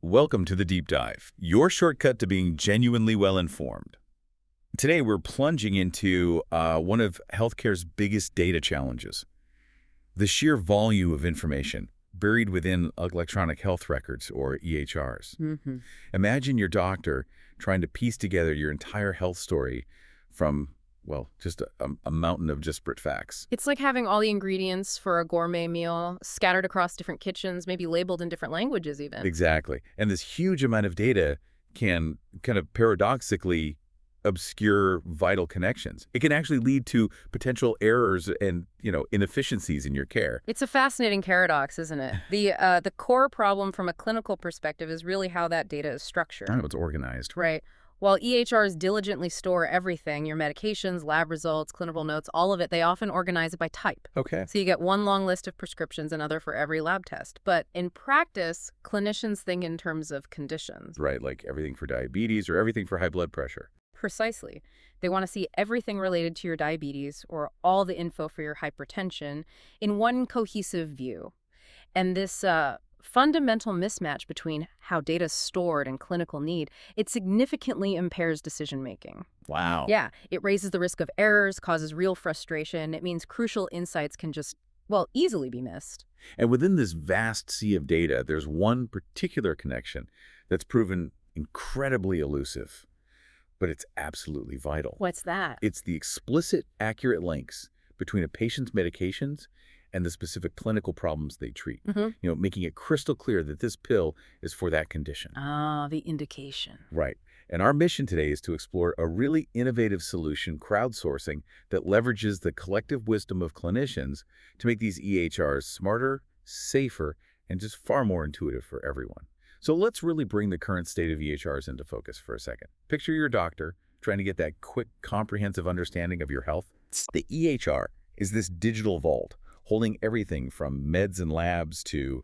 Welcome to the Deep Dive, your shortcut to being genuinely well-informed. Today, we're plunging into one of healthcare's biggest data challenges, the sheer volume of information buried within electronic health records, or EHRs. Imagine your doctor trying to piece together your entire health story from, well, just a mountain of disparate facts. It's like having all the ingredients for a gourmet meal scattered across different kitchens, maybe labeled in different languages even. Exactly. And this huge amount of data can kind of paradoxically obscure vital connections. It can actually lead to potential errors and, inefficiencies in your care. It's a fascinating paradox, isn't it? The core problem from a clinical perspective is really how that data is structured. I know it's organized. Right. While EHRs diligently store everything, your medications, lab results, clinical notes, all of it, they often organize it by type. Okay. So you get one long list of prescriptions, another for every lab test. But in practice, clinicians think in terms of conditions. Right, like everything for diabetes or everything for high blood pressure. Precisely. They want to see everything related to your diabetes or all the info for your hypertension in one cohesive view. And this fundamental mismatch between how data is stored and clinical need, it significantly impairs decision-making. Wow. Yeah, it raises the risk of errors, causes real frustration. It means crucial insights can just, well, easily be missed. And within this vast sea of data, there's one particular connection that's proven incredibly elusive, but it's absolutely vital. What's that? It's the explicit, accurate links between a patient's medications and the specific clinical problems they treat. Making it crystal clear that this pill is for that condition. Ah, the indication. Right. And our mission today is to explore a really innovative solution, crowdsourcing, that leverages the collective wisdom of clinicians to make these EHRs smarter, safer, and just far more intuitive for everyone. So let's really bring the current state of EHRs into focus for a second. Picture your doctor trying to get that quick, comprehensive understanding of your health. The EHR is this digital vault holding everything from meds and labs to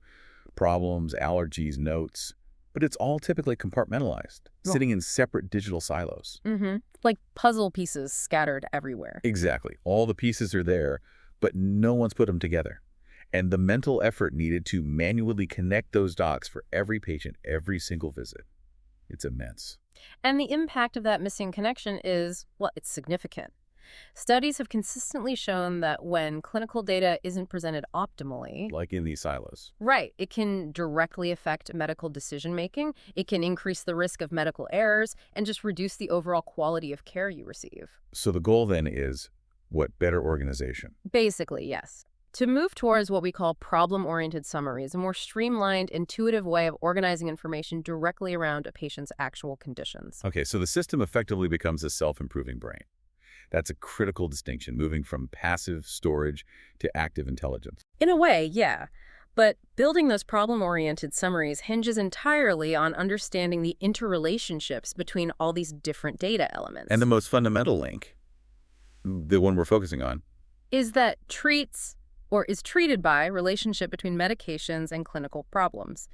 problems, allergies, notes. But it's all typically compartmentalized, sitting in separate digital silos. Like puzzle pieces scattered everywhere. Exactly. All the pieces are there, but no one's put them together. And the mental effort needed to manually connect those dots for every patient, every single visit, it's immense. And the impact of that missing connection is, well, it's significant. Studies have consistently shown that when clinical data isn't presented optimally, Like in these silos. right, it can directly affect medical decision-making, it can increase the risk of medical errors, and just reduce the overall quality of care you receive. So the goal then is, what, better organization? Basically, yes. To move towards what we call problem-oriented summaries, a more streamlined, intuitive way of organizing information directly around a patient's actual conditions. Okay, so the system effectively becomes a self-improving brain. That's a critical distinction, moving from passive storage to active intelligence. In a way, yeah. But building those problem-oriented summaries hinges entirely on understanding the interrelationships between all these different data elements. And the most fundamental link, the one we're focusing on, is that is treated by relationship between medications and clinical problems.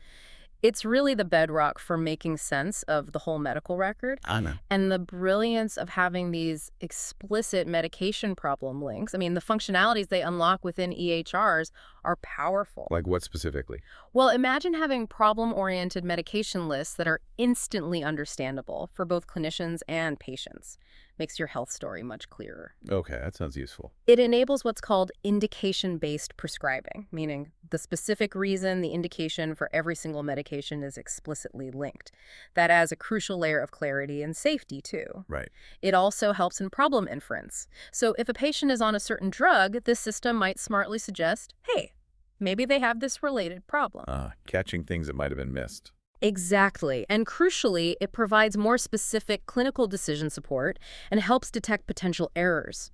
It's really the bedrock for making sense of the whole medical record. Anna. And the brilliance of having these explicit medication problem links, I mean, the functionalities they unlock within EHRs are powerful. Like what specifically? Well, imagine having problem-oriented medication lists that are instantly understandable for both clinicians and patients. Makes your health story much clearer. Okay, that sounds useful. It enables what's called indication-based prescribing, meaning the specific reason the indication for every single medication is explicitly linked. That adds a crucial layer of clarity and safety, too. Right. It also helps in problem inference. So if a patient is on a certain drug, this system might smartly suggest, hey, maybe they have this related problem. Catching things that might have been missed. Exactly. And crucially, it provides more specific clinical decision support and helps detect potential errors.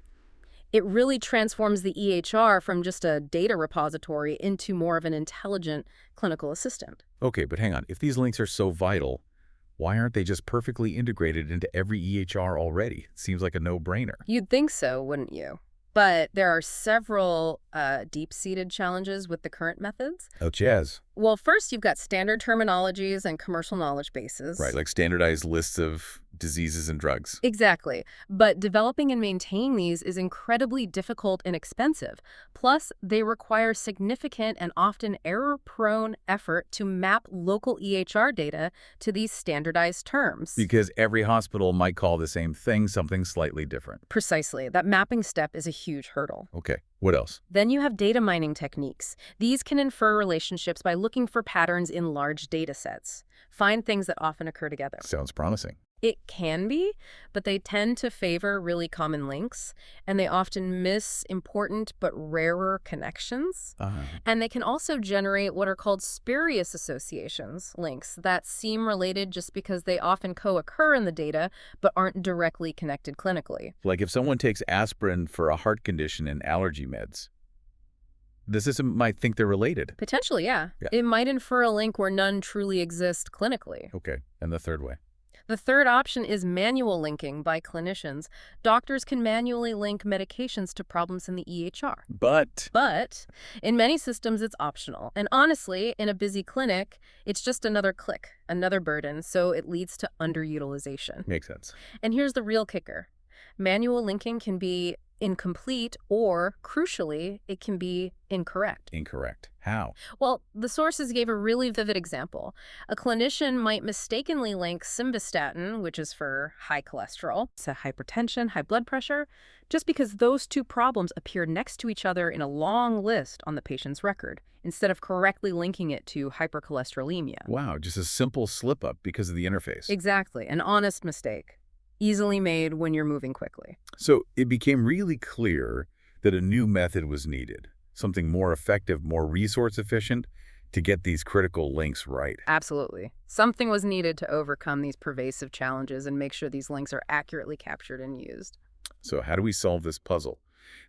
It really transforms the EHR from just a data repository into more of an intelligent clinical assistant. Okay, but hang on. If these links are so vital, why aren't they just perfectly integrated into every EHR already? It seems like a no-brainer. You'd think so, wouldn't you? But there are several deep-seated challenges with the current methods. Oh, jazz. Well, first, you've got standard terminologies and commercial knowledge bases. Right, like standardized lists of diseases and drugs. Exactly. But developing and maintaining these is incredibly difficult and expensive. Plus, they require significant and often error-prone effort to map local EHR data to these standardized terms. Because every hospital might call the same thing something slightly different. Precisely. That mapping step is a huge hurdle. Okay, what else? Then you have data mining techniques. These can infer relationships by looking for patterns in large data sets. Find things that often occur together. Sounds promising. It can be, but they tend to favor really common links, and they often miss important but rarer connections. And they can also generate what are called spurious associations, links that seem related just because they often co-occur in the data but aren't directly connected clinically. Like if someone takes aspirin for a heart condition and allergy meds, the system might think they're related. Potentially, yeah. It might infer a link where none truly exist clinically. Okay, and the third way? The third option is manual linking by clinicians. Doctors can manually link medications to problems in the EHR. But In many systems, it's optional. And honestly, in a busy clinic, it's just another click, another burden, so it leads to underutilization. Makes sense. And here's the real kicker. Manual linking can be incomplete or, crucially, it can be incorrect. Incorrect. How? Well, the sources gave a really vivid example. A clinician might mistakenly link simvastatin, which is for high cholesterol, to hypertension, high blood pressure, just because those two problems appear next to each other in a long list on the patient's record, instead of correctly linking it to hypercholesterolemia. Wow, just a simple slip-up because of the interface. Exactly, an honest mistake. Easily made when you're moving quickly. So it became really clear that a new method was needed, something more effective, more resource efficient to get these critical links right. Absolutely. Something was needed to overcome these pervasive challenges and make sure these links are accurately captured and used. So how do we solve this puzzle?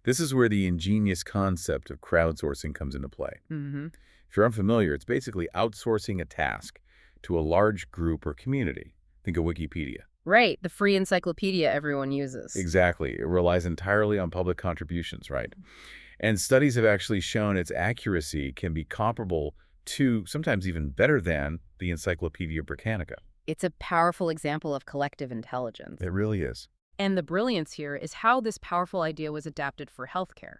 This is where the ingenious concept of crowdsourcing comes into play. If you're unfamiliar, it's basically outsourcing a task to a large group or community. Think of Wikipedia. Right, the free encyclopedia everyone uses. Exactly. It relies entirely on public contributions, right? And studies have actually shown its accuracy can be comparable to, sometimes even better than, the Encyclopedia Britannica. It's a powerful example of collective intelligence. It really is. And the brilliance here is how this powerful idea was adapted for healthcare.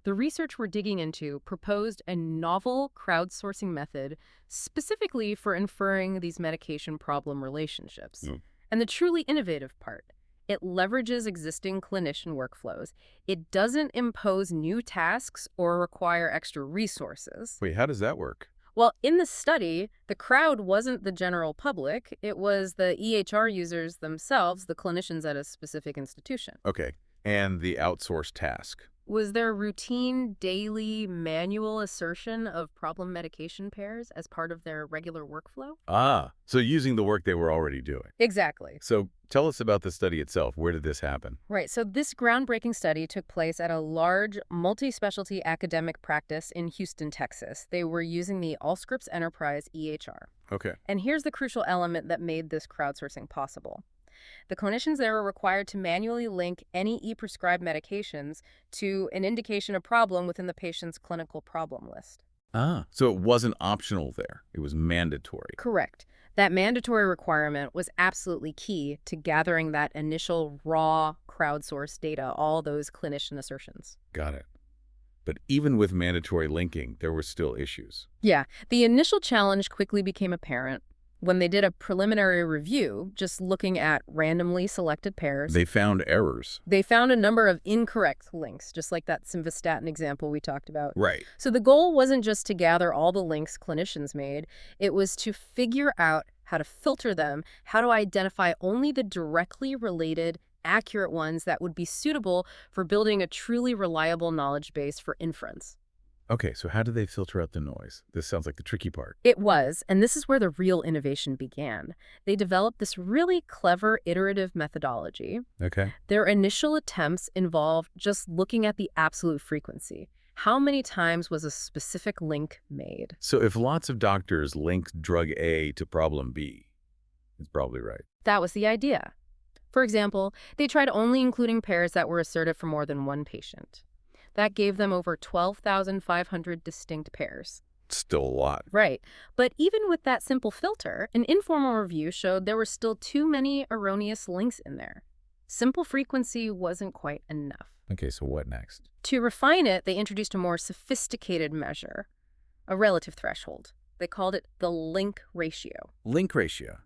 The research we're digging into proposed a novel crowdsourcing method specifically for inferring these medication problem relationships. And the truly innovative part, it leverages existing clinician workflows. It doesn't impose new tasks or require extra resources. Wait, how does that work? Well, in the study, the crowd wasn't the general public. It was the EHR users themselves, the clinicians at a specific institution. Okay, and the outsourced task. Was there routine, daily, manual assertion of problem medication pairs as part of their regular workflow? So using the work they were already doing. Exactly. So tell us about the study itself. Where did this happen? Right. So this groundbreaking study took place at a large multi-specialty academic practice in Houston, Texas. They were using the Allscripts Enterprise EHR. Okay. And here's the crucial element that made this crowdsourcing possible. The clinicians there were required to manually link any e-prescribed medications to an indication of problem within the patient's clinical problem list. So it wasn't optional there. It was mandatory. Correct. That mandatory requirement was absolutely key to gathering that initial raw crowdsourced data, all those clinician assertions. Got it. But even with mandatory linking, there were still issues. Yeah. The initial challenge quickly became apparent. When they did a preliminary review, just looking at randomly selected pairs, They found errors. they found a number of incorrect links, just like that simvastatin example we talked about. Right. So the goal wasn't just to gather all the links clinicians made, it was to figure out how to filter them, how to identify only the directly related, accurate ones that would be suitable for building a truly reliable knowledge base for inference. Okay, so how did they filter out the noise? This sounds like the tricky part. It was, and this is where the real innovation began. They developed this really clever iterative methodology. Okay. Their initial attempts involved just looking at the absolute frequency. How many times was a specific link made? So if lots of doctors linked drug A to problem B, it's probably right. That was the idea. For example, they tried only including pairs that were assertive for more than one patient. That gave them over 12,500 distinct pairs. still a lot. Right. But even with that simple filter, an informal review showed there were still too many erroneous links in there. Simple frequency wasn't quite enough. Okay, so what next? To refine it, they introduced a more sophisticated measure, a relative threshold. They called it the link ratio. Link ratio.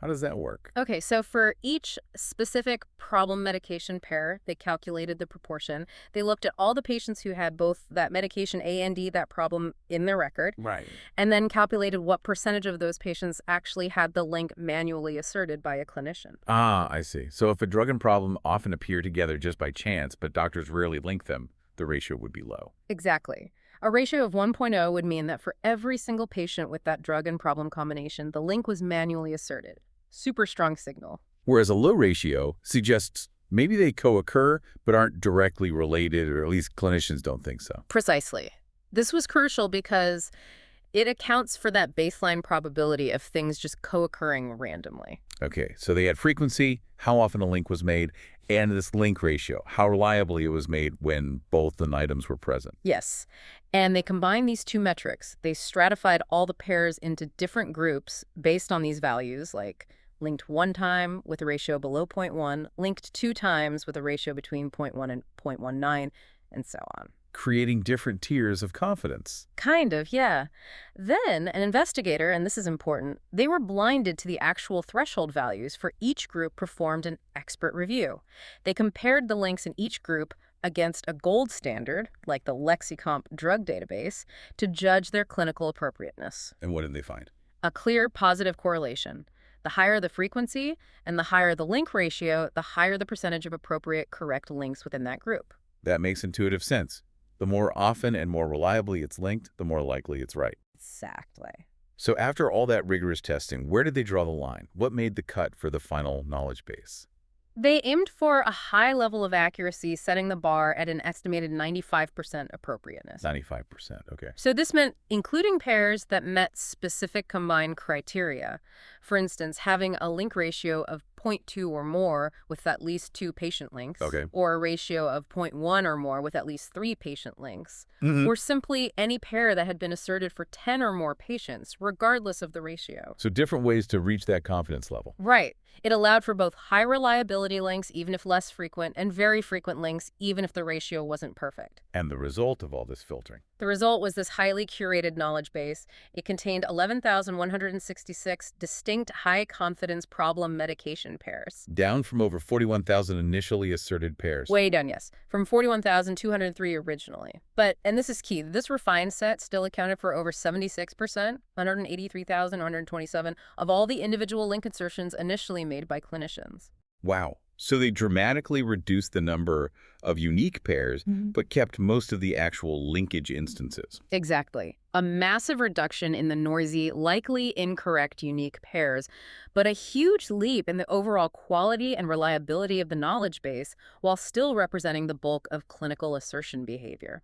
How does that work? Okay, so for each specific problem medication pair, they calculated the proportion. They looked at all the patients who had both that medication A and D, that problem, in their record, Right. and then calculated what percentage of those patients actually had the link manually asserted by a clinician. Ah, I see. So if a drug and problem often appear together just by chance, but doctors rarely link them, the ratio would be low. Exactly. A ratio of 1.0 would mean that for every single patient with that drug and problem combination, the link was manually asserted. Super strong signal. Whereas a low ratio suggests maybe they co-occur but aren't directly related, or at least clinicians don't think so. Precisely. This was crucial because it accounts for that baseline probability of things just co-occurring randomly. Okay, so they had frequency, how often a link was made, and this link ratio, how reliably it was made when both the items were present. Yes. And they combined these two metrics. They stratified all the pairs into different groups based on these values, like linked 1 time with a ratio below 0.1, linked 2 times with a ratio between 0.1 and 0.19, and so on. Creating different tiers of confidence. Kind of, yeah. Then an investigator, and this is important, they were blinded to the actual threshold values for each group, performed an expert review. They compared the links in each group against a gold standard, like the Lexicomp drug database, to judge their clinical appropriateness. And what did they find? A clear positive correlation. The higher the frequency and the higher the link ratio, the higher the percentage of appropriate correct links within that group. That makes intuitive sense. The more often and more reliably it's linked, the more likely it's right. Exactly. So after all that rigorous testing, where did they draw the line? What made the cut for the final knowledge base? They aimed for a high level of accuracy, setting the bar at an estimated 95% appropriateness. 95%, okay. So this meant including pairs that met specific combined criteria. For instance, having a link ratio of 0.2 or more with at least 2 patient links, Okay. or a ratio of 0.1 or more with at least 3 patient links, Mm-hmm. or simply any pair that had been asserted for 10 or more patients, regardless of the ratio. So different ways to reach that confidence level. Right. It allowed for both high reliability links, even if less frequent, and very frequent links, even if the ratio wasn't perfect. And the result of all this filtering? The result was this highly curated knowledge base. It contained 11,166 distinct high-confidence problem medication pairs. Down from over 41,000 initially asserted pairs. Way down, yes, from 41,203 originally. But, and this is key, this refined set still accounted for over 76%, 183,127, of all the individual link insertions initially made by clinicians. Wow. So they dramatically reduced the number of unique pairs, but kept most of the actual linkage instances. Exactly. A massive reduction in the noisy, likely incorrect unique pairs, but a huge leap in the overall quality and reliability of the knowledge base while still representing the bulk of clinical assertion behavior.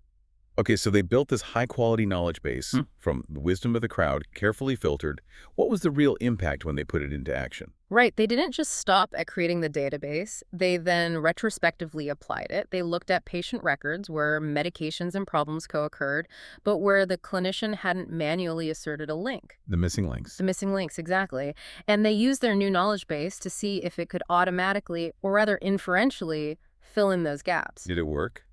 Okay, so they built this high-quality knowledge base from the wisdom of the crowd, carefully filtered. What was the real impact when they put it into action? Right. They didn't just stop at creating the database. They then retrospectively applied it. They looked at patient records where medications and problems co-occurred, but where the clinician hadn't manually asserted a link. The missing links. The missing links, exactly. And they used their new knowledge base to see if it could automatically, or rather inferentially, fill in those gaps. Did it work?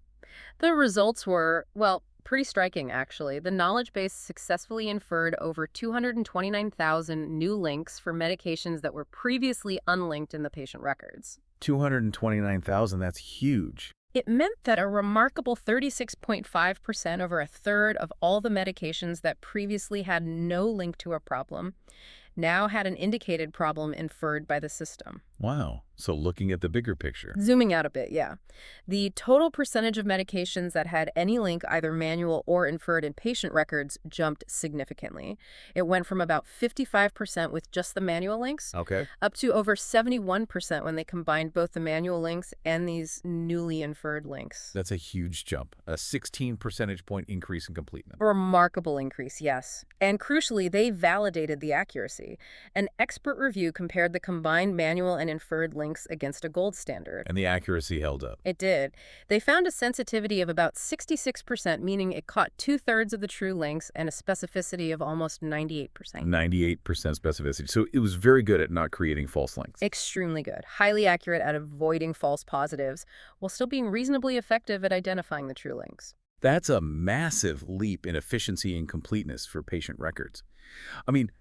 The results were, well, pretty striking, actually. The knowledge base successfully inferred over 229,000 new links for medications that were previously unlinked in the patient records. 229,000, that's huge. It meant that a remarkable 36.5%, over a third of all the medications that previously had no link to a problem, now had an indicated problem inferred by the system. Wow. So looking at the bigger picture. Zooming out a bit, yeah. The total percentage of medications that had any link, either manual or inferred in patient records, jumped significantly. It went from about 55% with just the manual links Okay. up to over 71% when they combined both the manual links and these newly inferred links. That's a huge jump. A 16 percentage point increase in completeness. A remarkable increase, yes. And crucially, they validated the accuracy. An expert review compared the combined manual and inferred links against a gold standard. And the accuracy held up. It did. They found a sensitivity of about 66%, meaning it caught 2/3 of the true links and a specificity of almost 98%. 98% specificity. So it was very good at not creating false links. Extremely good. Highly accurate at avoiding false positives, while still being reasonably effective at identifying the true links. That's a massive leap in efficiency and completeness for patient records. I mean,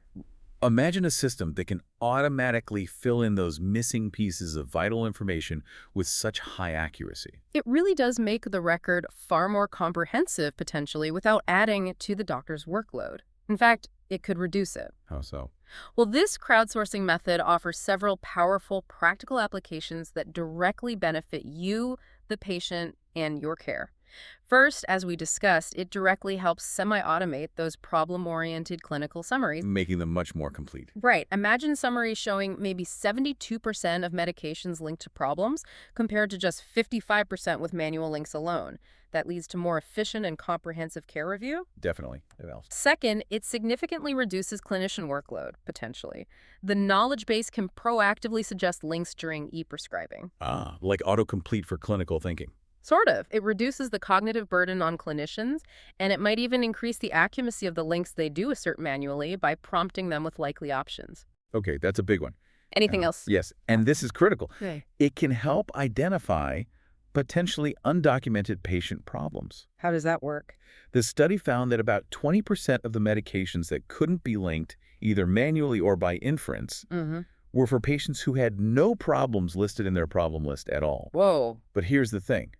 imagine a system that can automatically fill in those missing pieces of vital information with such high accuracy. It really does make the record far more comprehensive, potentially, without adding to the doctor's workload. In fact, it could reduce it. How so? Well, this crowdsourcing method offers several powerful practical applications that directly benefit you, the patient, and your care. First, as we discussed, it directly helps semi-automate those problem-oriented clinical summaries. Making them much more complete. Right. Imagine summaries showing maybe 72% of medications linked to problems compared to just 55% with manual links alone. That leads to more efficient and comprehensive care review. Definitely. It helps. Second, it significantly reduces clinician workload, potentially. The knowledge base can proactively suggest links during e-prescribing. Ah, like autocomplete for clinical thinking. Sort of. It reduces the cognitive burden on clinicians, and it might even increase the accuracy of the links they do assert manually by prompting them with likely options. Okay, that's a big one. Anything else? Yes, and this is critical. Okay. It can help identify potentially undocumented patient problems. How does that work? The study found that about 20% of the medications that couldn't be linked, either manually or by inference, were for patients who had no problems listed in their problem list at all. Whoa. But here's the thing.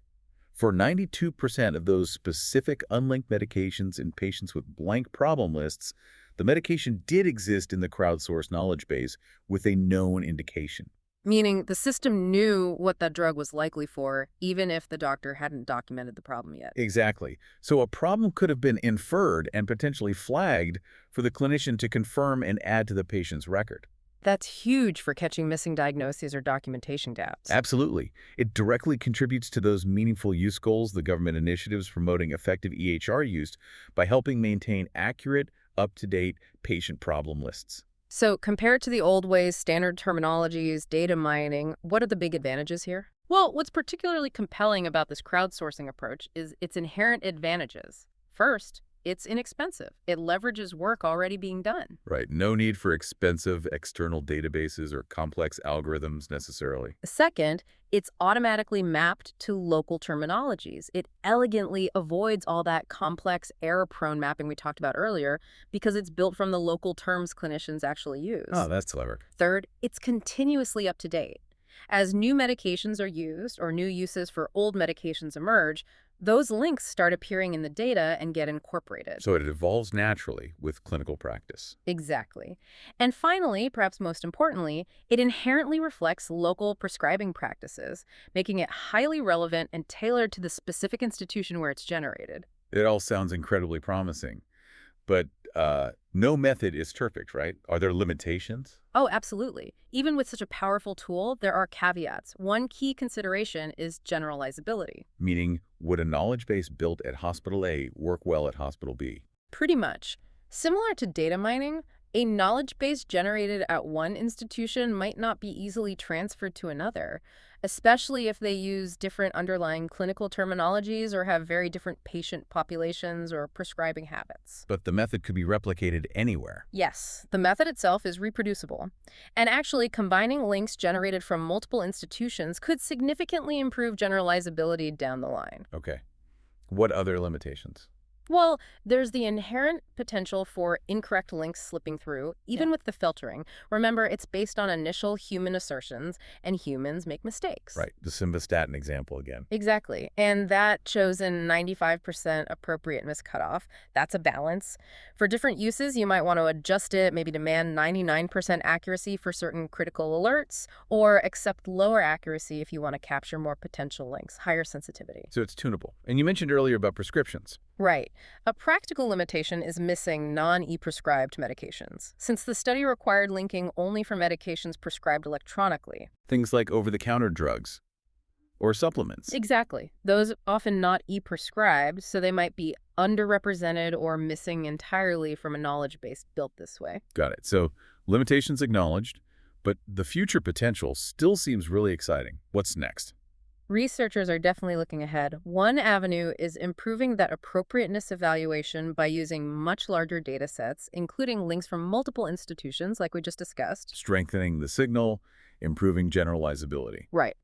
For 92% of those specific unlinked medications in patients with blank problem lists, the medication did exist in the crowdsourced knowledge base with a known indication. Meaning the system knew what that drug was likely for, even if the doctor hadn't documented the problem yet. Exactly. So a problem could have been inferred and potentially flagged for the clinician to confirm and add to the patient's record. That's huge for catching missing diagnoses or documentation gaps. Absolutely. It directly contributes to those meaningful use goals, the government initiatives promoting effective EHR use by helping maintain accurate, up-to-date patient problem lists. So compared to the old ways, standard terminologies, data mining, what are the big advantages here? Well, what's particularly compelling about this crowdsourcing approach is its inherent advantages. First, it's inexpensive. It leverages work already being done. Right. No need for expensive external databases or complex algorithms necessarily. Second, it's automatically mapped to local terminologies. It elegantly avoids all that complex error-prone mapping we talked about earlier because it's built from the local terms clinicians actually use. Oh, that's clever. Third, it's continuously up to date. As new medications are used or new uses for old medications emerge, those links start appearing in the data and get incorporated. So it evolves naturally with clinical practice. Exactly. And finally, perhaps most importantly, it inherently reflects local prescribing practices, making it highly relevant and tailored to the specific institution where it's generated. It all sounds incredibly promising. But no method is perfect, right? Are there limitations? Oh, absolutely. Even with such a powerful tool, there are caveats. One key consideration is generalizability. Meaning, would a knowledge base built at Hospital A work well at Hospital B? Pretty much. Similar to data mining, a knowledge base generated at one institution might not be easily transferred to another, especially if they use different underlying clinical terminologies or have very different patient populations or prescribing habits. But the method could be replicated anywhere. Yes, the method itself is reproducible. And actually, combining links generated from multiple institutions could significantly improve generalizability down the line. Okay. What other limitations? Well, there's the inherent potential for incorrect links slipping through, even with the filtering. Remember, it's based on initial human assertions, and humans make mistakes. Right, the simvastatin example again. Exactly. And that chosen 95% appropriateness cutoff, that's a balance. For different uses, you might want to adjust it, maybe demand 99% accuracy for certain critical alerts, or accept lower accuracy if you want to capture more potential links, higher sensitivity. So it's tunable. And you mentioned earlier about prescriptions. Right. A practical limitation is missing non-e-prescribed medications, since the study required linking only for medications prescribed electronically. Things like over-the-counter drugs or supplements. Exactly. Those often not e-prescribed, so they might be underrepresented or missing entirely from a knowledge base built this way. Got it. So limitations acknowledged, But the future potential still seems really exciting. What's next? Researchers are definitely looking ahead. One avenue is improving that appropriateness evaluation by using much larger data sets, including links from multiple institutions, like we just discussed. Strengthening the signal, improving generalizability. Right.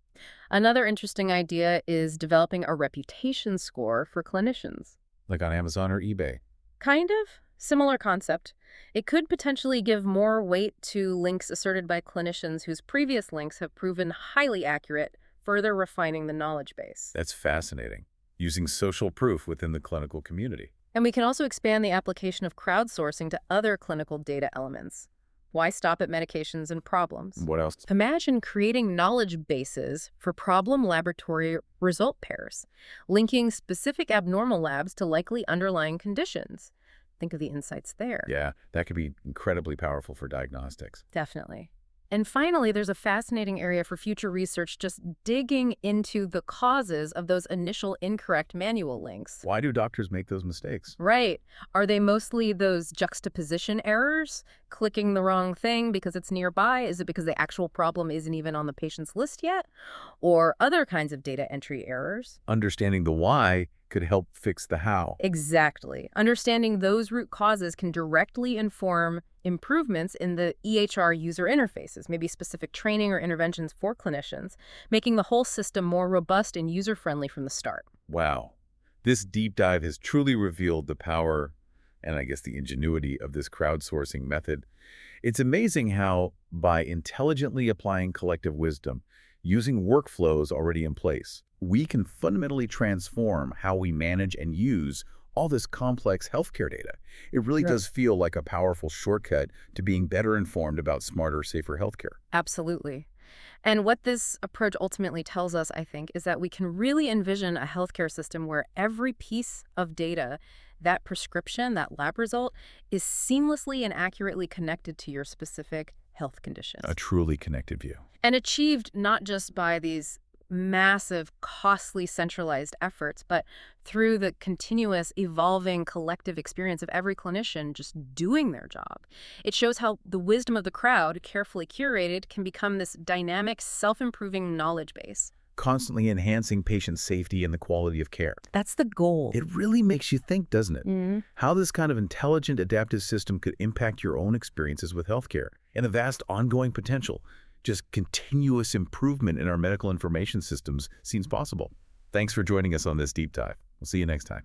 Another interesting idea is developing a reputation score for clinicians. Like on Amazon or eBay. Kind of. Similar concept. It could potentially give more weight to links asserted by clinicians whose previous links have proven highly accurate, further refining the knowledge base. That's fascinating. Using social proof within the clinical community. And we can also expand the application of crowdsourcing to other clinical data elements. Why stop at medications and problems? What else? Imagine creating knowledge bases for problem laboratory result pairs, linking specific abnormal labs to likely underlying conditions. Think of the insights there. Yeah, that could be incredibly powerful for diagnostics. Definitely. And finally, there's a fascinating area for future research just digging into the causes of those initial incorrect manual links. Why do doctors make those mistakes? Right. Are they mostly those juxtaposition errors? Clicking the wrong thing because it's nearby? Is it because the actual problem isn't even on the patient's list yet? Or other kinds of data entry errors? Understanding the why could help fix the how. Exactly. Understanding those root causes can directly inform improvements in the EHR user interfaces, maybe specific training or interventions for clinicians, making the whole system more robust and user-friendly from the start. Wow. This deep dive has truly revealed the power and I guess the ingenuity of this crowdsourcing method. It's amazing how, by intelligently applying collective wisdom, using workflows already in place, we can fundamentally transform how we manage and use all this complex healthcare data. It really does feel like a powerful shortcut to being better informed about smarter, safer healthcare. Absolutely. And what this approach ultimately tells us, I think, is that we can really envision a healthcare system where every piece of data, that prescription, that lab result, is seamlessly and accurately connected to your specific health conditions. A truly connected view. And achieved not just by these massive, costly, centralized efforts, but through the continuous, evolving collective experience of every clinician just doing their job. It shows how the wisdom of the crowd, carefully curated, can become this dynamic, self-improving knowledge base. Constantly enhancing patient safety and the quality of care. That's the goal. It really makes you think, doesn't it? Mhm. How this kind of intelligent, adaptive system could impact your own experiences with healthcare and the vast ongoing potential. Just continuous improvement in our medical information systems seems possible. Thanks for joining us on this deep dive. We'll see you next time.